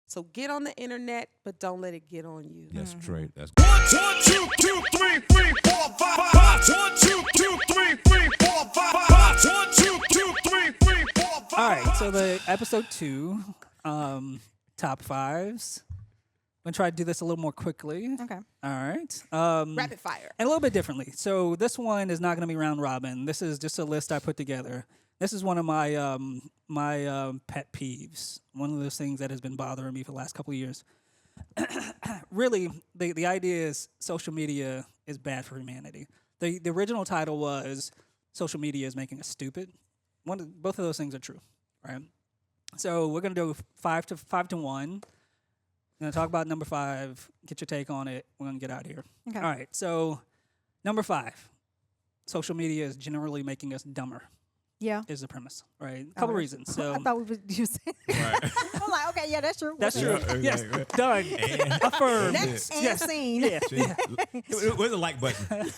So get on the internet, but don't let it get on you. That's straight. That's 1, 2, 2, 3, 3, 4, 5, 5. 1, 2, 2, 3, 3, 4, 5, 5. 1, 2, 2, 3, 3, 4, 5. All right, so the episode 2, top fives. I'm gonna try to do this a little more quickly. Okay. All right. Rapid fire. And a little bit differently. So this one is not going to be round robin. This is just a list I put together. This is one of my pet peeves. One of those things that has been bothering me for the last couple of years. Really, the idea is social media is bad for humanity. The original title was social media is making us stupid. Both of those things are true, right? So we're gonna do 5 to 1. I'm going to talk about number 5, get your take on it. We're going to get out of here. Okay. All right, so number 5, social media is generally making us dumber, Yeah. is the premise, right? A couple reasons. So I thought we were using. I'm like, okay, yeah, that's true. that's true. Yes, done. Affirmed. Next and Yes. scene. Yeah. Where's the like button?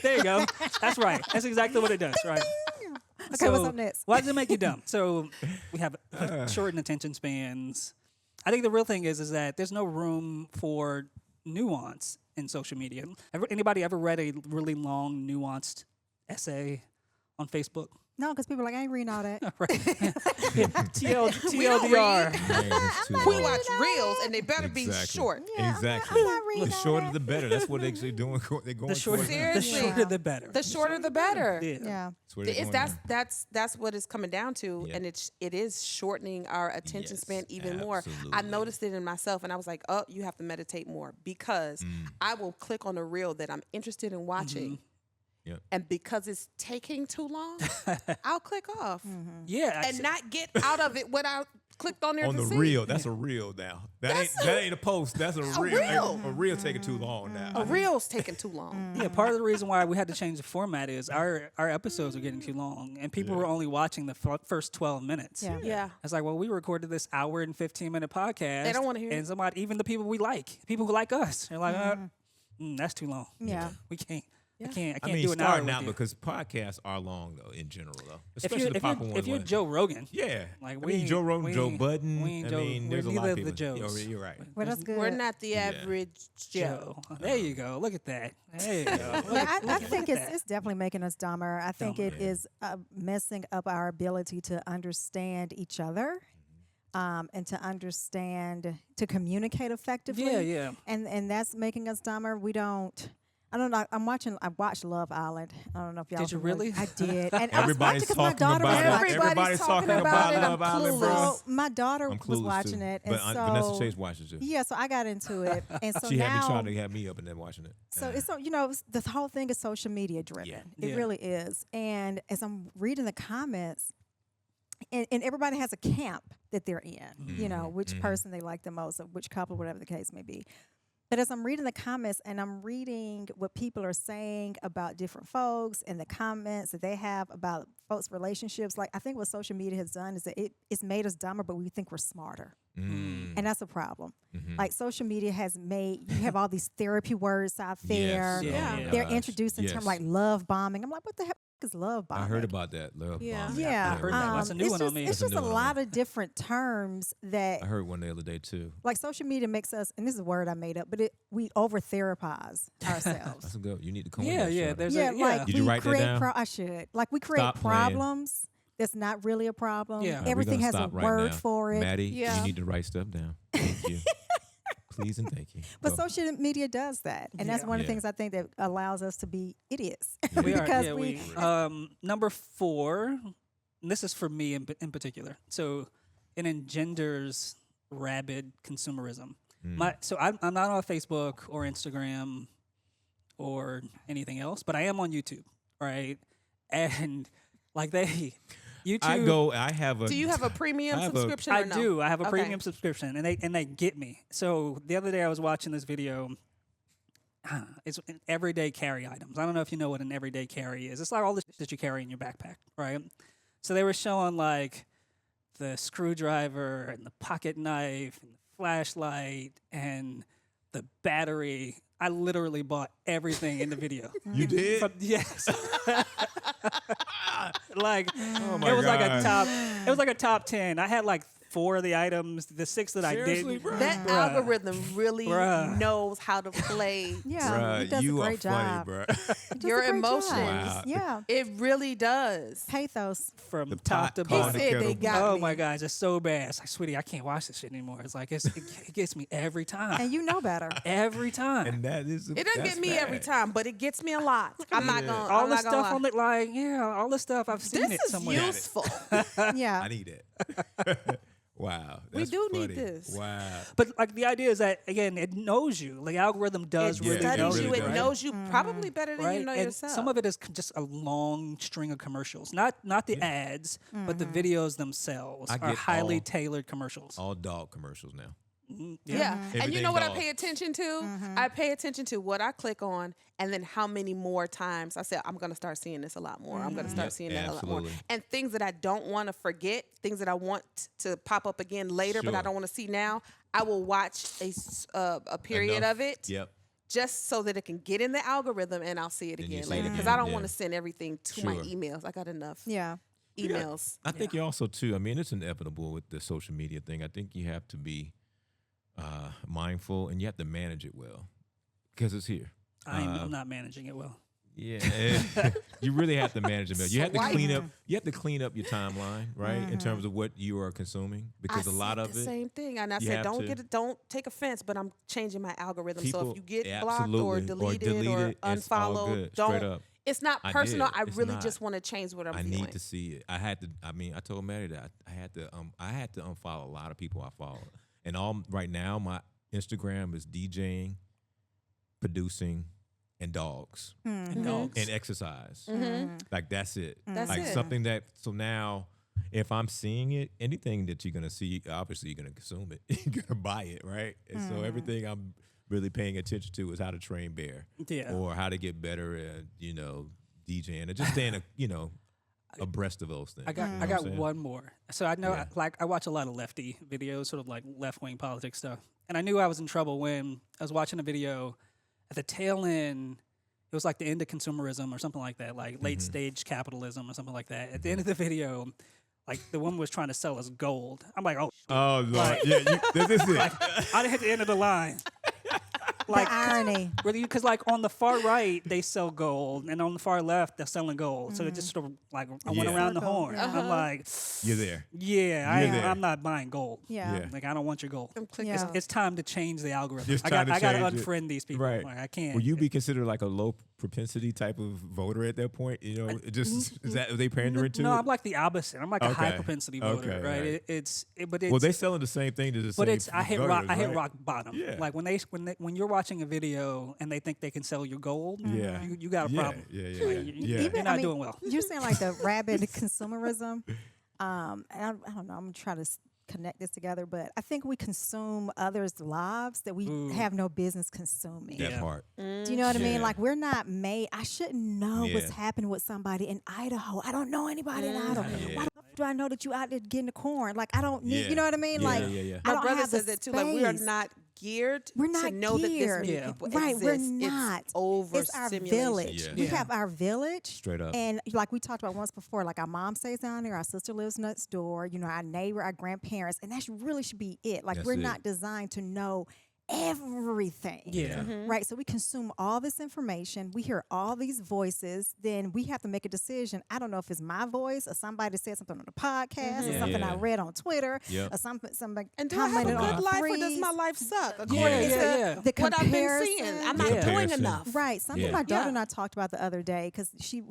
There you go. That's right. That's exactly what it does, right? Okay, what's up next? Why does it make you dumb? So we have shortened attention spans. I think the real thing is that there's no room for nuance in social media. Anybody ever read a really long, nuanced essay on Facebook? No, because people are like, I ain't reading all that. Right. TLDR. We watch reels, and they better be short. Yeah, Exactly. I'm not reading The all shorter that. the better. That's what they're actually doing. They're going The shorter, towards the Seriously. shorter, the better. The shorter, the better. Yeah. Yeah. That's where they're It's going that's what it's coming down to, Yeah. and it is shortening our attention Yes, span even more. I absolutely. noticed it in myself, and I was like, "Oh, you have to meditate more," because I will click on a reel that I'm interested in watching, Yep. and because it's taking too long, I'll click off Yeah. and not get out of it what I clicked on there on to the see. reel. That's a reel now. That ain't a post. That's a reel. reel. A reel taking too long now. A reel's taking too long. Yeah, part of the reason why we had to change the format is our episodes are getting too long, and people were only watching the first 12 minutes. Yeah. Yeah. It's like, well, we recorded this hour and 15-minute podcast. They don't wanna hear it. And somebody, even the people we like, people who like us, they're like, that's too long. Yeah. We can't. I I can't mean, do an hour starting with out you. because podcasts are long though in general though, If especially you're, the popular ones. if you're Joe Rogan, yeah, like, I we mean ain't- Joe Rogan, we Joe ain't- Budden. we ain't I Joe- mean, we're there's a lot neither of of the people. Joes. You're right. Well, that's good. We're not the average Joe. Joe. There you go. Look at that. There you go. Yeah, I Look think at it's that. definitely making us dumber. I think Dumber. it is messing up our ability to understand each other. And to understand, to communicate effectively. Yeah, yeah. And that's making us dumber. I don't know. I watched Love Island. I don't know if y'all. Did you familiar. really? I did. And Everybody's I was watching 'cause my talking daughter was about it. watching. Everybody's talking about it. Love I'm Island, bro. clueless. So my daughter I'm was clueless watching too. it, and But so Vanessa Chase watches it. yeah, so I got into it, and so She had me now, trying to have me up and then watching it. so it's so the whole thing is social media driven. Yeah. It Yeah. really is. And as I'm reading the comments, and everybody has a camp that they're in. You know, which person they like the most, or which couple, whatever the case may be. But as I'm reading the comments and I'm reading what people are saying about different folks and the comments that they have about folks' relationships, like I think what social media has done is that it's made us dumber, but we think we're smarter. And that's a problem. Like social media has made, you have all these therapy words out there. Yes. Yeah. Oh my They're gosh. introducing terms Yes. like love bombing. I'm like, what the heck is love bombing? I heard about that. Love Yeah. bomb. Yeah, I heard that. That's a new it's one on just, me. It's That's a just new a one on lot me. of different terms that I heard one the other day too. like social media makes us, and this is a word I made up, but we over therapize ourselves. That's a good. You need to come. Yeah, that, yeah. shorty. There's Yeah, a, like Did you we write that create. down? I should. Like we create Stop playing. problems that's not really a problem. Yeah. All right, we're Everything gonna has a stop right word now. for it. Maddie, Yeah. you need to write stuff down. Thank you. Please and thank you. But Go. social media does that, and that's Yeah. one of the Yeah. things I think that allows us to be idiots. we are. because Yeah, we. Number 4. And this is for me in particular. So it engenders rabid consumerism. So I'm not on Facebook or Instagram or anything else, but I am on YouTube, right? And like YouTube. I have a. Do you have a premium I have a- subscription I or no? do. I have a Okay. premium subscription, and they get me. So the other day I was watching this video. It's an everyday carry items. I don't know if you know what an everyday carry is. It's like all the shit that you carry in your backpack, right? So they were showing like the screwdriver and the pocket knife and the flashlight and the battery. I literally bought everything in the video. You did? Yes. Like Oh my it was like a God. top. It was like a top 10. I had like 4 of the items. The 6 that Seriously, I did. bro? That Bruh. algorithm really Bruh. knows how to play Yeah, Bruh, it does you a great are funny, job. bro. It does your a great emotions. job. Wow. Yeah, It really does. pathos. From The top pot to calling bottom. the He said kettle they got Oh me. my gosh, it's so bad. It's like, sweetie, I can't watch this shit anymore. It's like it gets me every time. And you know better. Every time. And that is It doesn't that's get me every bad. time, but it gets me a lot. I'm not gonna. all I'm the not gonna stuff lie. on it, like, yeah, all the stuff I've seen This it is somewhere. useful. Yeah. I need it. Wow. We That's do need funny. this. Wow. But like the idea is that again, it knows you. The algorithm does It really Yeah, know studies it you. really It does. knows you probably better than right? you know And yourself. some of it is just a long string of commercials, not the ads, but the videos themselves I are get highly all- tailored commercials. All dog commercials now. Yeah. And you Everything know what I dog. pay attention to? I pay attention to what I click on and then how many more times I said, I'm going to start seeing this a lot more. I'm going to start Yep, seeing that a lot more. absolutely. And things that I don't want to forget, things that I want to pop up again later, but I Sure. don't want to see now, I will watch a period Enough. of it. Yep. Just so that it can get in the algorithm and I'll see it Then you again see it later. Because again, I don't yeah. want to send everything to my Sure. emails. I got enough Yeah. emails. I think you also too. I mean, it's inevitable with the social media thing. I think you have to be mindful and you have to manage it well because it's here. I'm not managing it well. Yeah, you really have to manage it well. You have to Swipe. clean up. You have to clean up your timeline, right, in terms of what you are consuming, because I a lot said of the it. same thing, and I you said, have don't to- get it, don't take offense, but I'm changing my algorithm. So People- if you get yeah, blocked or absolutely. deleted or It's all unfollowed, good, straight don't. up. It's not I personal. did. I It's really not. just want to change what I'm I feeling. need to see it. I had to. I mean, I told Maddie that I had to unfollow a lot of people I follow, and all right now my Instagram is DJing, producing, and dogs And dogs. and exercise. Like that's it. That's like it. something that. So now, if I'm seeing it, anything that you're gonna see, obviously you're gonna consume it. You're gonna buy it, right? And so everything I'm really paying attention to is how to train bear, Yeah. or how to get better at DJing, and just staying abreast of those things. I got you know I what got I'm saying? one more. So I know Yeah. I watch a lot of lefty videos, sort of like left wing politics stuff. And I knew I was in trouble when I was watching a video at the tail end. It was like the end of consumerism or something like that, like late stage capitalism or something like that. At the end of the video, like the woman was trying to sell us gold. I'm like, oh, Oh Lord, yeah, this is it. I didn't hit the end of the line. The irony. Because like on the far right they sell gold, and on the far left they're selling gold. So it just sort of like I went Yeah. around the Circle, horn. I'm like, You're there. yeah, You're there. I'm not buying gold. Yeah. Yeah. Like I don't want your gold. I'm clicking Yeah. on- It's time to change the algorithm. It's I time got to to change it. unfriend these people. Right. Like, I can't. Will you be considered like a low propensity type of voter at that point? It just is that are they pandering to? No, it? I'm like the opposite. I'm like a high Okay. propensity voter, Okay, right? right. But it's well, they selling the same thing to the same. but it's I hit voters, I hit right? rock bottom. Yeah. Like when you're watching a video and they think they can sell you gold, Yeah. you got a Yeah, problem. yeah, Like, yeah. you- Yeah. You're not doing well. You're saying like the rabid consumerism. And I don't know. I'm gonna try to connect this together, but I think we consume others' lives that we have no business consuming. That Yeah. part. Do you know what I mean? Yeah. Like we're not made. I shouldn't know what's Yeah. happening with somebody in Idaho. I don't know anybody in Idaho. Yeah. Why the fuck do I know that you out there getting the corn? Like I don't need. Yeah. You know what I mean? Yeah, like yeah. I My don't brother have the says that too. Like we are space. not geared We're to not know that this geared. many Yeah. people Right, exist. we're It's not. over It's our simulation. village. Yeah. We Yeah. have our village. Straight up. And like we talked about once before, like our mom stays down there, our sister lives next door, our neighbor, our grandparents, and that really should be it. Like That's we're it. not designed to know everything. Yeah. Right. So we consume all this information. We hear all these voices. Then we have to make a decision. I don't know if it's my voice or somebody said something on the podcast or Yeah. something Yeah. I read on Twitter Yep. or somebody And do I have a commented on good the life or does threes. my life suck? Yeah, According to yeah. The what I've been seeing, comparison. I'm not Yeah. doing Comparison. enough. Right. Something Yeah. my daughter Yeah. and I talked about the other day because she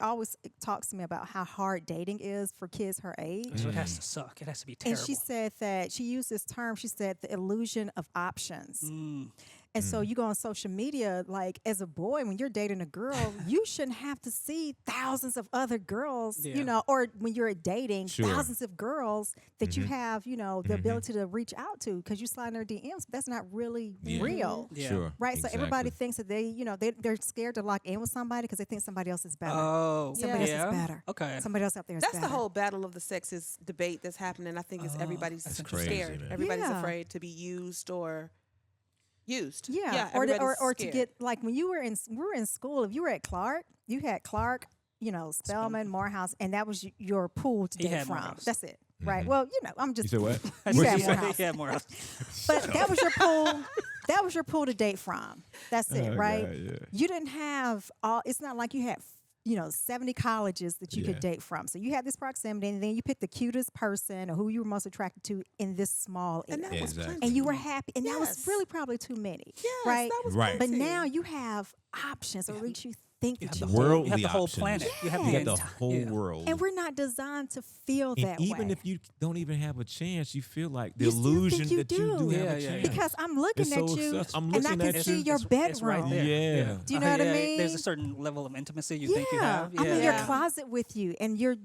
always talks to me about how hard dating is for kids her age. So it has to suck. It has to be terrible. And she said that she used this term. She said the illusion of options. Mm. And so you go on social media, like as a boy, when you're dating a girl, you shouldn't have to see thousands of other girls, Yeah. or when you're dating Sure. thousands of girls that you have, the ability to reach out to because you slide in their DMs. But that's not really Yeah. real. Yeah. Sure. Right, so everybody Exactly. thinks that they're scared to lock in with somebody because they think somebody else is better. Oh, Somebody else yeah. is better. Okay. Somebody else out there is That's better. the whole battle of the sexes debate that's happening. I think is everybody's That's crazy, scared. man. Everybody's Yeah. afraid to be used or used. Yeah, everybody's or to scared. get like when we were in school. If you were at Clark, you had Clark, Spelman, Morehouse, and that was your pool to He get had from. Morehouse. That's it. right? Well, I'm just. You said what? You What'd had you more say? house. Yeah, more else. But that was your pool. That was your pool to date from. That's it, Oh, right? God, yeah. You didn't have all. It's not like you had 70 colleges that you Yeah. could date from. So you had this proximity, and then you picked the cutest person or who you were most attracted to in this small And area. that was Exactly. plenty. And you were happy, and that was Yes. really probably too many, Yes, right? that was Right. But plenty. now you have options, or at least you think You that have you the do. whole, you have Worldly the whole options. planet. You have You the, got the entire whole yeah. world. And we're not designed to feel And that even way. if you don't even have a chance, you feel like the You still think illusion you that you do do. have Yeah, a yeah, chance. Because I'm looking It's at so you, sus- I'm and I looking can at see you. your bedroom. It's right there. Yeah. Do you know what I yeah, mean? There's a certain level of intimacy you think you Yeah, have. I'm in your Yeah. closet with you, and you're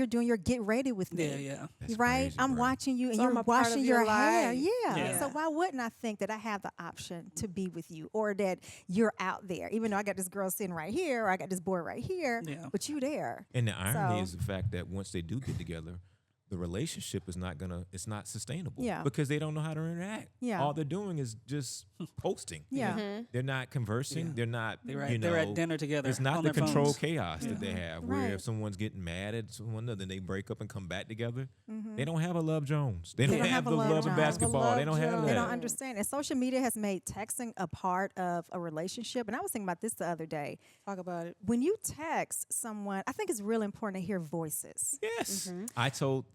doing your get ready with me. Yeah, yeah. That's Right? crazy, I'm bro. watching you, and So I'm you're a part washing of your your hair. life. Yeah. Yeah. So why wouldn't I think that I have the option to be with you, or that you're out there, even though I got this girl sitting right here, or I got this boy right here, Yeah. but you there. And the irony So- is the fact that once they do get together, the relationship is it's not sustainable. Yeah. Because they don't know how to interact. Yeah. All they're doing is just posting. Yeah. They're not conversing. Yeah. They're not, They're at dinner together. It's not on the their control phones. chaos that they have, where Right. if someone's getting mad at someone, then they break up and come back together. They don't have a Love Jones. They don't have a the Love love of Jones. basketball. They don't have Love that. They don't understand. And social media has made texting a part of a relationship. And I was thinking about this the other day. Talk about it. When you text someone, I think it's really important to hear voices. Yes. I told.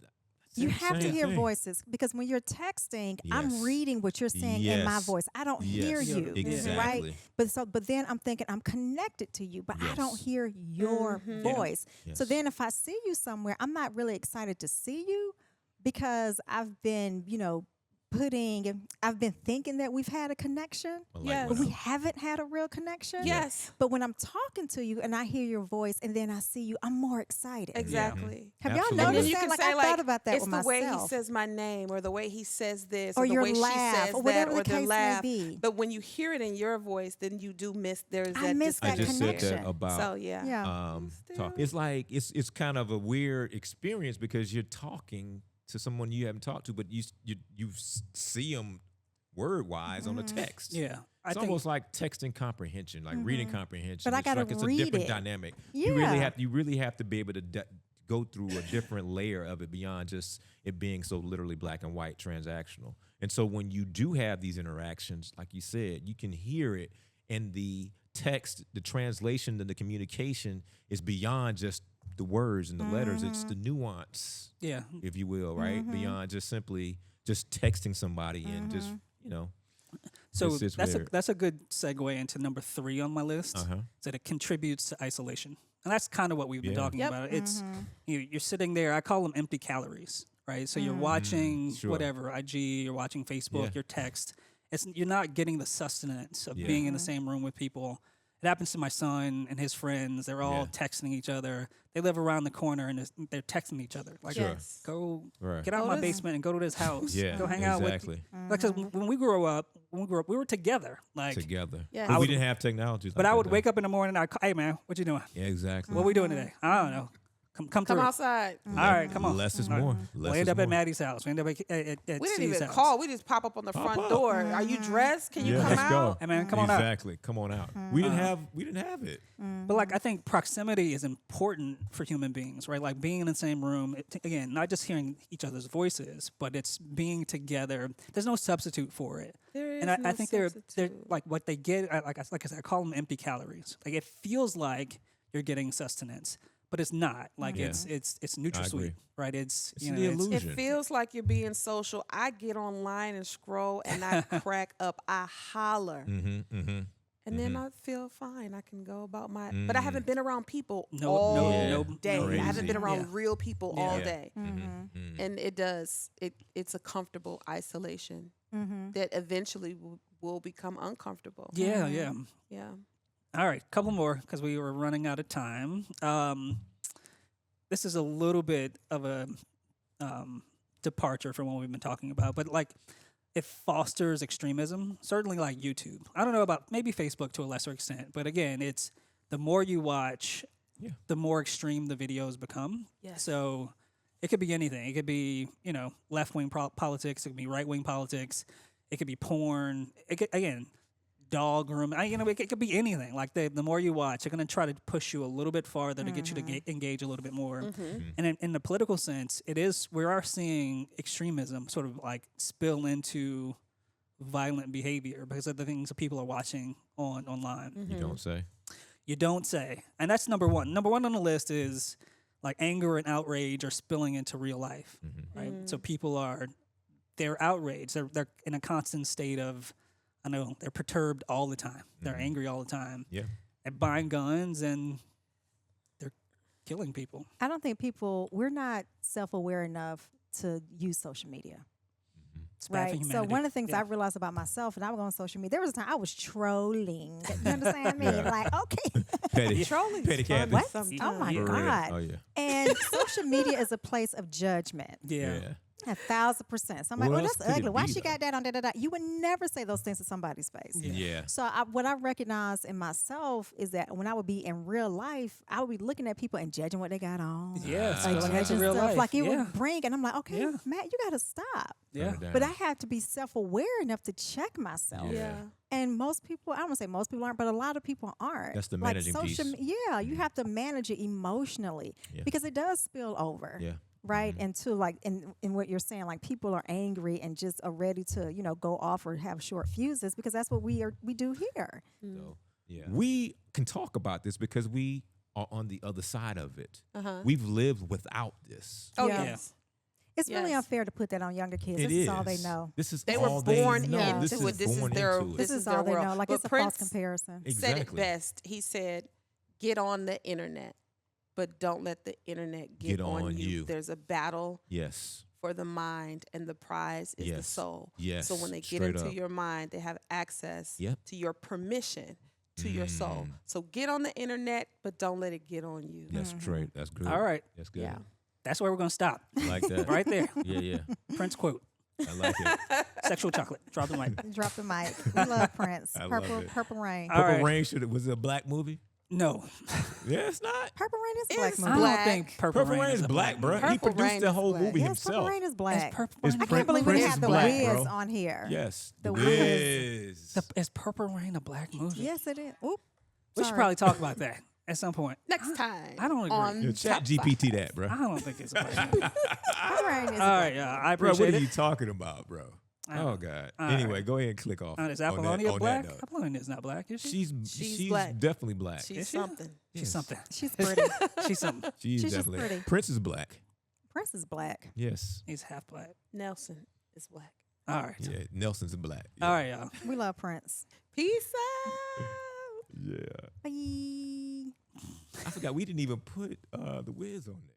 You same have to hear thing. voices, because when you're texting, I'm Yes. reading what you're saying in my Yes. voice. I don't hear Yes. you, Exactly. right? But then I'm thinking I'm connected to you, but I don't Yes. hear your voice. So Yes. then if I see you somewhere, I'm not really excited to see you, because I've been, I've been thinking that we've had a connection, Like Yes. but what we else? haven't had a real connection. Yes. But when I'm talking to you and I hear your voice and then I see you, I'm more excited. Exactly. Have Absolutely. y'all And then noticed you that? can Like, say, I thought about that it's with the way he myself. says my name, or the way he says this, Or or the your way she laugh, says or that, whatever or the the case may laugh. be. But when you hear it in your voice, then you do miss. There's I that miss I that just said connection. that about So yeah. Yeah. talk. It's like it's kind of a weird experience, because you're talking to someone you haven't talked to, but you see them word wise on a text. Yeah. I It's think almost like texting comprehension, like reading comprehension. But I It's gotta like it's a read different it. dynamic. Yeah. You really have to be able to go through a different layer of it beyond just it being so literally black and white transactional. And so when you do have these interactions, like you said, you can hear it, and the text, the translation, and the communication is beyond just the words and the letters. It's the nuance, yeah. if you will, right? Beyond just simply just texting somebody and just, So it's that's weird. a good segue into number 3 on my list. Uh-huh. Is that it contributes to isolation, and that's kind of what we've been Yeah. talking Yep. about. It's you're sitting there. I call them empty calories, right? So you're watching sure. whatever IG, you're watching Facebook, Yeah. your text. You're not getting the sustenance of Yeah. being in the same room with people. It happens to my son and his friends. They're all Yeah. texting each other. They live around the corner and they're texting each other. Like, Sure. Yes. go Right. get out of Go my to this- basement and go to this house. Yeah, Go hang out with. exactly. Because when we grew up, we were together. Like, Together. Yes. But I we would- didn't have technology. but I would wake up in the morning. Hey man, what you doing? Yeah, exactly. What we doing today? I don't know. Come Come through. outside. All right, come on. Less is more. Less We end is up at more. Maddie's house. We end up at We didn't Steve's even house. call. We just pop up on the front up. door. Are you dressed? Can you Yeah, come let's out? go. Hey man, come on out. Exactly. Come on out. We didn't have it. But like, I think proximity is important for human beings, right? Like being in the same room. Again, not just hearing each other's voices, but it's being together. There's no substitute for it. There And is I no think they're substitute. like what they get. Like I said, I call them empty calories. Like it feels like you're getting sustenance, but it's not. Like Yeah. it's agree. NutraSweet, right? It's It's you know the it's- illusion. It feels like you're being social. I get online and scroll and I crack up. I holler. And then I feel fine. I can go about my. But I haven't been around people all day. I haven't been Crazy. around Yeah. real people Yeah. all Yeah. day. And it does. It's a comfortable isolation that eventually will become uncomfortable. yeah, yeah. Yeah. All right, couple more because we were running out of time. This is a little bit of a departure from what we've been talking about, but like it fosters extremism. Certainly, like YouTube. I don't know about maybe Facebook to a lesser extent, but again, it's the more you watch, the more extreme the videos become. Yes. So it could be anything. It could be left wing politics. It could be right wing politics. It could be porn. Again. dog room. It could be anything. Like the more you watch, they're going to try to push you a little bit farther to get you to engage a little bit more. And in the political sense, we are seeing extremism sort of like spill into violent behavior because of the things that people are watching online. You don't say. You don't say. And that's number one. Number one on the list is like anger and outrage are spilling into real life, right? So they're outraged. They're in a constant state of, they're perturbed all the time. They're angry all the time. Yeah. They're buying guns and they're killing people. I don't think we're not self-aware enough to use social media. It's bad for Right. So humanity. one of the things Yeah. I realized about myself, and I was on social media, there was a time I was trolling. You understand me? Like, okay. Petty. Trolling Petty is fun Kathy. sometimes. Oh my For real. God. Oh yeah. And social media is a place of judgment. Yeah. 1,000%. So I'm like, What oh, else that's could it ugly. Why be, she though? got that on da-da-da? You would never say those things to somebody's face. Yeah. So what I recognize in myself is that when I would be in real life, I would be looking at people and judging what they got on. Yeah. Like spilling into judging real stuff. life. Like it yeah. would bring, and I'm like, okay, Yeah. Matt, you got to stop. Yeah. Turn it down. But I have to be self-aware enough to check myself. Yeah. And most people, I don't want to say most people aren't, but a lot of people aren't. That's the Like managing piece. Yeah, you have to manage it emotionally Yeah. because it does spill over. Yeah. Right. And to like in what you're saying, like people are angry and just are ready to, go off or have short fuses because that's what we do here. So, yeah. We can talk about this because we are on the other side of it. We've lived without this. Oh, Yeah. yes. It's really Yes. unfair to put that on younger kids. It This is all they is. know. This is They all were born they know. into This it. is This is born their into This it. is their all they world. know. Like But it's a Prince false comparison. said it Exactly. best. He said, "Get on the internet, but don't let the internet get on you. There's a battle Yes. for the mind, and the prize is the Yes. soul. Yes. So when they get Straight into up. your mind, they have access Yep. to your permission to your soul. Mm. So get on the internet, but don't let it get on you. That's straight. That's good. All right. That's good. Yeah. That's where we're going to stop. I like that. Right there. Yeah, yeah. Prince quote. I like it. Sexual chocolate. Drop the mic. Drop the mic. We love Prince. I love Purple it. Purple Rain. All Purple right. Rain was it a black movie? No. Yeah, it's not. Purple Rain is a It's black I movie. black. don't think Purple Purple Rain is a black, bro. movie. He Purple produced Rain the is whole black. movie Yes, himself. Purple Rain is black. Is Purple It's Rain I can't believe we Prince have is the black, Wiz bro. on here. Yes. The Wiz. Is Purple Rain a black movie? Yes, it is. Oop. We should Sorry. probably talk about that at some point. Next time. I don't agree. on Yeah, chat Top GPT that, bro. I don't think it's a black movie. Purple Rain is All a black right, I Bro, appreciate what are it. you talking about, bro? Oh God. All Anyway, right. go ahead and click off. Is on Apollonia that black? note. Apollonia's not black, is she? She's black. definitely black. She's Is she? something. She's Yes. something. She's pretty. She's something. She's She's just definitely. pretty. Prince is black. Prince is black. Yes. He's half black. Nelson is black. All right. Yeah. Nelson's black. Yeah. All right, y'all. We love Prince. Peace out. Yeah. Bye. I forgot we didn't even put the Wiz on there.